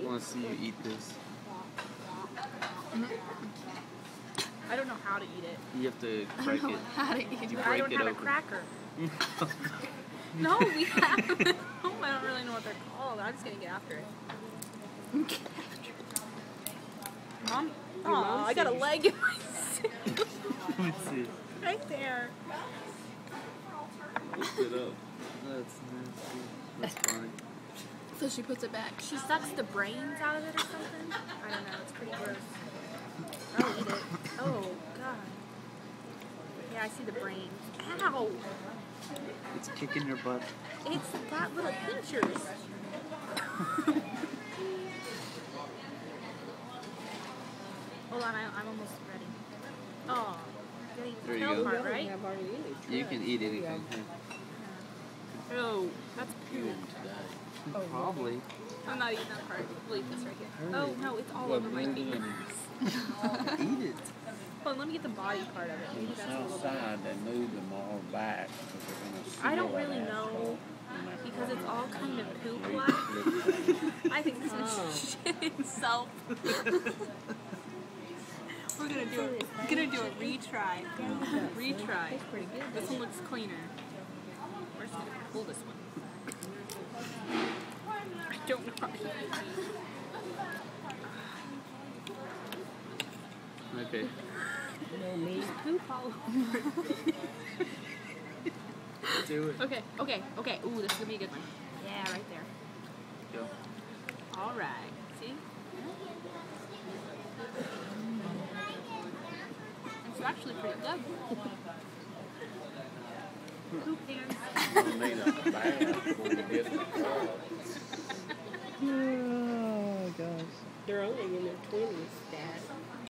want to see you eat this. I don't know how to eat it. You have to break it. How to eat You it. I break don't it have a open. cracker. No, we have. I don't really know what they're called. I'm just gonna get after it. Mom? Oh, I got a leg in my suit. Let me see. Right there. Lift it up. That's nasty. That's funny. So she puts it back. She sucks the brains out of it or something. I don't know. It's pretty gross. I'll eat it. Oh, God. Yeah, I see the brains. Ow! It's kicking your butt. It's got little pinchers. Hold on, I'm almost ready. Oh, There you tail go. part, right? You can eat anything. Oh, that's poop. Probably. I'm not eating that part. We'll eat this right here. Oh, no, it's all over my fingers. Eat it. Hold on, let me get the body part of it. Maybe that's a little better. Outside, they move them all back. I don't really know because it's all kind of poop-like. I think this is shit itself. We're gonna do a retry. Retry. This one looks cleaner. We're just gonna pull this one. I don't know. Okay. There's poop all over. Do it. Okay. Ooh, this is gonna be a good one. Yeah, right there. Go. All right. See? It's actually pretty good. Poop hands. Oh, gosh. They're only in their 20s, Dad.